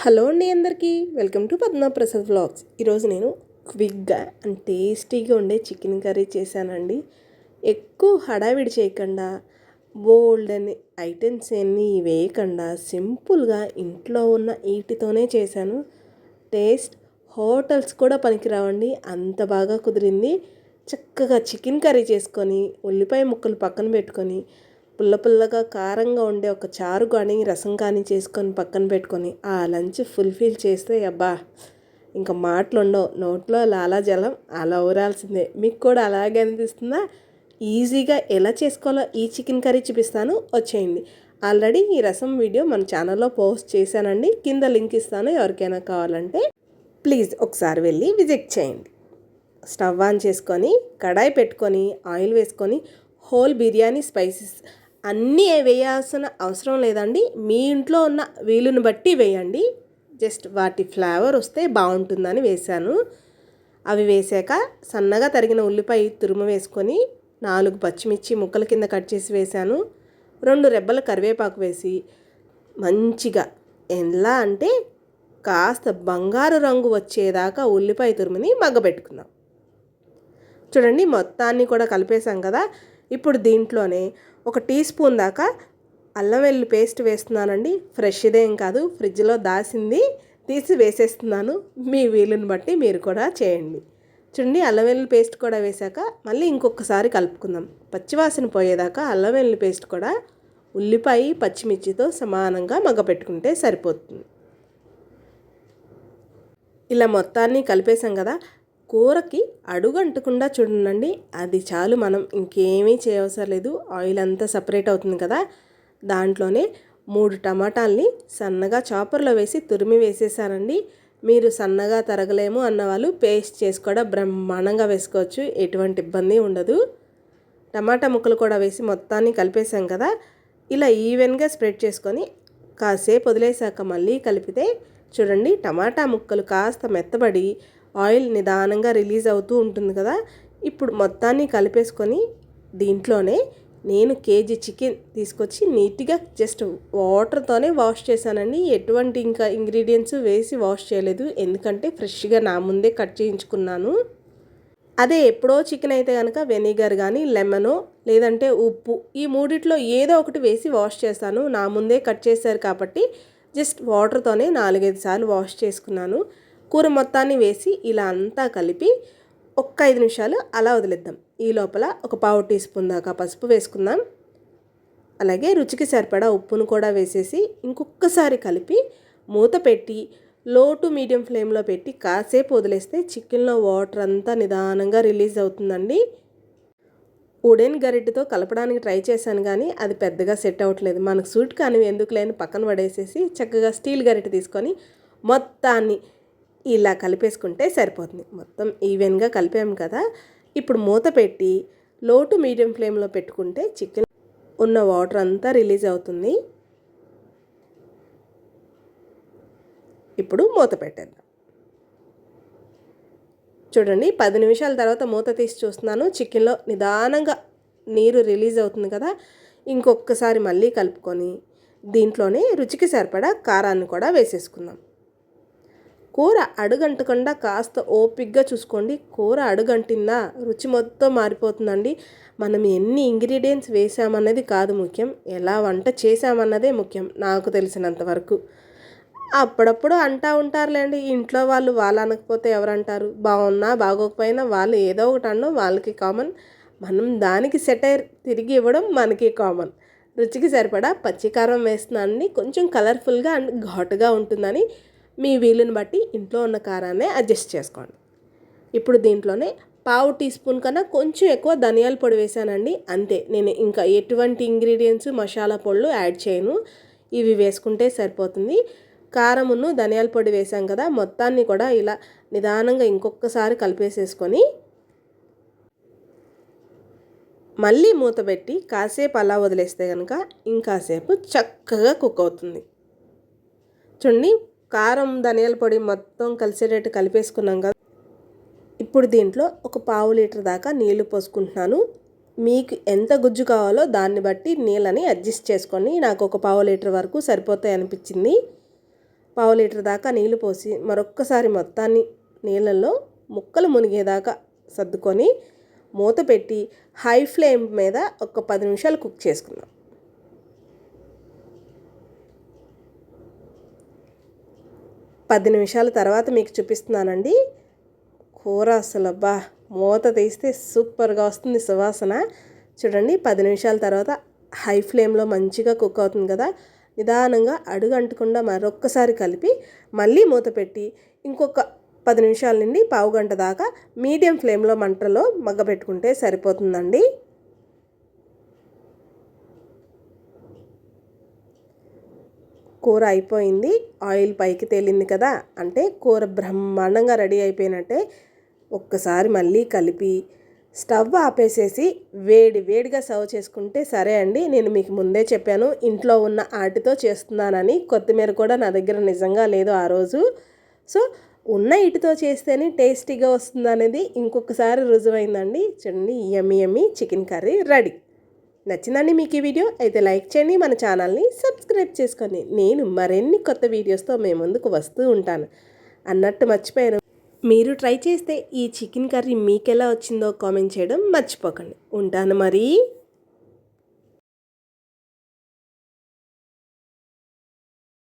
Hello అండి అందరికీ welcome to Padma Prasad vlogs. ఈరోజు నేను క్విక్గా అండ్ టేస్టీగా ఉండే చికెన్ కర్రీ చేశానండి. ఎక్కువ హడావిడి చేయకుండా బోల్డ్ అని ఐటమ్స్ అన్నీ వేయకుండా సింపుల్గా ఇంట్లో ఉన్న వీటితోనే చేశాను. టేస్ట్ హోటల్స్ కూడా పనికిరావండి, అంత బాగా కుదిరింది. చక్కగా చికెన్ కర్రీ చేసుకొని ఉల్లిపాయ ముక్కలు పక్కన పెట్టుకొని పుల్ల పుల్లగా కారంగా ఉండే ఒక చారు కానీ రసం కానీ చేసుకొని పక్కన పెట్టుకొని ఆ లంచ్ ఫుల్ఫిల్ చేస్తే అబ్బా ఇంకా మాటలు ఉండవు, నోట్లో లాలాజలం అలా ఊరాల్సిందే. మీకు కూడా అలాగే అనిపిస్తుందా? ఈజీగా ఎలా చేసుకోవాలో ఈ చికెన్ కర్రీ చూపిస్తాను, వచ్చేయండి. ఆల్రెడీ ఈ రసం వీడియో మన ఛానల్లో పోస్ట్ చేశానండి, కింద లింక్ ఇస్తాను. ఎవరికైనా కావాలంటే ప్లీజ్ ఒకసారి వెళ్ళి విజిట్ చేయండి. స్టవ్ ఆన్ చేసుకొని కడాయి పెట్టుకొని ఆయిల్ వేసుకొని హోల్ బిర్యానీ స్పైసెస్ అన్నీ వేయాల్సిన అవసరం లేదండి, మీ ఇంట్లో ఉన్న వీలుని బట్టి వేయండి. జస్ట్ వాటి ఫ్లేవర్ వస్తే బాగుంటుందని వేశాను. అవి వేసాక సన్నగా తరిగిన ఉల్లిపాయ తురుము వేసుకొని 4 పచ్చిమిర్చి ముక్కల కింద కట్ చేసి వేశాను. 2 రెబ్బల కరివేపాకు వేసి మంచిగా ఎలా అంటే కాస్త బంగారు రంగు వచ్చేదాకా ఉల్లిపాయ తురుముని మగ్గబెట్టుకుందాం. చూడండి, మొత్తాన్ని కూడా కలిపేసాం కదా. ఇప్పుడు దీంట్లోనే 1 టీ స్పూన్ దాకా అల్లం వెల్లుల్లి పేస్ట్ వేస్తున్నానండి. ఫ్రెష్దేం కాదు, ఫ్రిడ్జ్లో దాసింది తీసి వేసేస్తున్నాను. మీ వీలుని బట్టి మీరు కూడా చేయండి. చూడండి, అల్లం వెల్లుల్లి పేస్ట్ కూడా వేశాక మళ్ళీ ఇంకొకసారి కలుపుకుందాం. పచ్చివాసన పోయేదాకా అల్లం వెల్లుల్లి పేస్ట్ కూడా ఉల్లిపాయ పచ్చిమిర్చితో సమానంగా మగ్గపెట్టుకుంటే సరిపోతుంది. ఇలా మొత్తాన్ని కలిపేసాం కదా. కూరకి అడుగంటకుండా చూడండి, అది చాలు. మనం ఇంకేమీ చేయవసరం లేదు. ఆయిల్ అంతా సపరేట్ అవుతుంది కదా. దాంట్లోనే 3 టమాటాలని సన్నగా చాపర్లో వేసి తురిమి వేసేసానండి. మీరు సన్నగా తరగలేము అన్నవాళ్ళు పేస్ట్ చేసి కూడా బ్రహ్మాండంగా వేసుకోవచ్చు, ఎటువంటి ఇబ్బంది ఉండదు. టమాటా ముక్కలు కూడా వేసి మొత్తాన్ని కలిపేసాం కదా. ఇలా ఈవెన్గా స్ప్రెడ్ చేసుకొని కాసేపు వదిలేసాక మళ్ళీ కలిపితే చూడండి, టమాటా ముక్కలు కాస్త మెత్తబడి ఆయిల్ నిదానంగా రిలీజ్ అవుతూ ఉంటుంది కదా. ఇప్పుడు మొత్తాన్ని కలిపేసుకొని దీంట్లోనే నేను కేజీ చికెన్ తీసుకొచ్చి నీట్గా జస్ట్ వాటర్తోనే వాష్ చేశానండి. ఎటువంటి ఇంకా ఇంగ్రీడియంట్స్ వేసి వాష్ చేయలేదు, ఎందుకంటే ఫ్రెష్గా నా ముందే కట్ చేయించుకున్నాను. అదే ఎప్పుడో చికెన్ అయితే కనుక వెనిగర్ కానీ లెమనో లేదంటే ఉప్పు, ఈ మూడిట్లో ఏదో ఒకటి వేసి వాష్ చేస్తాను. నా ముందే కట్ చేశారు కాబట్టి జస్ట్ వాటర్తోనే 4-5 సార్లు వాష్ చేసుకున్నాను. కూర మొత్తాన్ని వేసి ఇలా అంతా కలిపి 5 నిమిషాలు అలా వదిలేద్దాం. ఈ లోపల 1/4 టీ స్పూన్ దాకా పసుపు వేసుకుందాం. అలాగే రుచికి సరిపడా ఉప్పును కూడా వేసేసి ఇంకొకసారి కలిపి మూత పెట్టి లో టు మీడియం ఫ్లేమ్లో పెట్టి కాసేపు వదిలేస్తే చికెన్లో వాటర్ అంతా నిదానంగా రిలీజ్ అవుతుందండి. ఉడెన్ గరిటెతో కలపడానికి ట్రై చేశాను కానీ అది పెద్దగా సెట్ అవ్వట్లేదు. మనకు సూట్ కానీ ఎందుకు లేని పక్కన పడేసేసి చక్కగా స్టీల్ గరిటె తీసుకొని మొత్తాన్ని ఇలా కలిపేసుకుంటే సరిపోతుంది. మొత్తం ఈవెన్గా కలిపాము కదా. ఇప్పుడు మూత పెట్టి లో టు మీడియం ఫ్లేమ్లో పెట్టుకుంటే చికెన్ ఉన్న వాటర్ అంతా రిలీజ్ అవుతుంది. ఇప్పుడు మూత పెట్టేద్దాం. చూడండి, 10 నిమిషాల తర్వాత మూత తీసి చూస్తున్నాను. చికెన్లో నిదానంగా నీరు రిలీజ్ అవుతుంది కదా. ఇంకొకసారి మళ్ళీ కలుపుకొని దీంట్లోనే రుచికి సరిపడా కారాన్ని కూడా వేసేసుకుందాం. కూర అడుగంటకుండా కాస్త ఓపిక్గా చూసుకోండి. కూర అడుగంటిందా రుచి మొత్తం మారిపోతుందండి. మనం ఎన్ని ఇంగ్రీడియంట్స్ వేసామన్నది కాదు ముఖ్యం, ఎలా వంట చేసామన్నదే ముఖ్యం నాకు తెలిసినంత వరకు. అప్పుడప్పుడు అంటూ ఉంటారులేండి ఇంట్లో వాళ్ళు అనకపోతే ఎవరంటారు? బాగున్నా బాగోకపోయినా వాళ్ళు ఏదో ఒకటి అనడం వాళ్ళకి కామన్. మనం దానికి సెటైర్ తిరిగి ఇవ్వడం మనకి కామన్. రుచికి సరిపడా పచ్చికారం వేస్తున్నానండి, కొంచెం కలర్ఫుల్గా అండ్ ఘాటుగా ఉంటుందని. మీ వీలుని బట్టి ఇంట్లో ఉన్న కారాన్నే అడ్జస్ట్ చేసుకోండి. ఇప్పుడు దీంట్లోనే 1/2 టీ స్పూన్ కన్నా కొంచెం ఎక్కువ ధనియాల పొడి వేసానండి, అంతే. నేను ఇంకా ఎటువంటి ఇంగ్రీడియంట్స్ మసాలా పొడులు యాడ్ చేయను, ఇవి వేసుకుంటే సరిపోతుంది. కారమును ధనియాల పొడి వేసాం కదా, మొత్తాన్ని కూడా ఇలా నిదానంగా ఇంకొకసారి కలిపేసేసుకొని మళ్ళీ మూత పెట్టి కాసేపు అలా వదిలేస్తే కనుక ఇంకాసేపు చక్కగా కుక్ అవుతుంది. చూడండి, కారం ధనియాల పొడి మొత్తం కలిసేటట్టు కలిపేసుకున్నాం కదా. ఇప్పుడు దీంట్లో 1/4 లీటర్ దాకా నీళ్లు పోసుకుంటున్నాను. మీకు ఎంత గుజ్జు కావాలో దాన్ని బట్టి నీళ్ళని అడ్జస్ట్ చేసుకోండి. నాకు 1/4 లీటర్ వరకు సరిపోతాయి అనిపించింది. పావు లీటర్ దాకా నీళ్లు పోసి మరొక్కసారి మొత్తాన్ని నీళ్ళల్లో ముక్కలు మునిగేదాకా సర్దుకొని మూత పెట్టి హై ఫ్లేమ్ మీద ఒక 10 నిమిషాలు కుక్ చేసుకుందాం. 10 నిమిషాల తర్వాత మీకు చూపిస్తున్నానండి. కూర అసలు మూత తీస్తే సూపర్గా వస్తుంది సువాసన. చూడండి, 10 నిమిషాల తర్వాత హై ఫ్లేమ్లో మంచిగా కుక్ అవుతుంది కదా. నిదానంగా అడుగు అంటకుండా మరొక్కసారి కలిపి మళ్ళీ మూత పెట్టి ఇంకొక 10 నిమిషాల నుండి పావు గంట దాకా మీడియం ఫ్లేమ్లో మంటలో మగ్గబెట్టుకుంటే సరిపోతుందండి. కూర అయిపోయింది, ఆయిల్ పైకి తేలింది కదా, అంటే కూర బ్రహ్మాండంగా రెడీ అయిపోయినట్టే. ఒక్కసారి మళ్ళీ కలిపి స్టవ్ ఆపేసేసి వేడిగా సర్వ్ చేసుకుంటే సరే అండి. నేను మీకు ముందే చెప్పాను ఇంట్లో ఉన్న ఆటితో చేస్తున్నానని. కొత్తిమీర కూడా నా దగ్గర నిజంగా లేదు ఆ రోజు. సో ఉన్న ఇటుతో చేస్తేనే టేస్టీగా వస్తుంది అనేది ఇంకొకసారి రుజువైందండి. చూడండి, యమ్మీ చికెన్ కర్రీ రెడీ. నచ్చిందండి మీకు ఈ వీడియో? అయితే లైక్ చేయండి, మన ఛానల్ని సబ్స్క్రైబ్ చేసుకోండి. నేను మరిన్ని కొత్త వీడియోస్తో మేము ముందుకు వస్తూ ఉంటాను. అన్నట్టు మర్చిపోయాను, మీరు ట్రై చేస్తే ఈ చికెన్ కర్రీ మీకెలా వచ్చిందో కామెంట్ చేయడం మర్చిపోకండి. ఉంటాను మరి.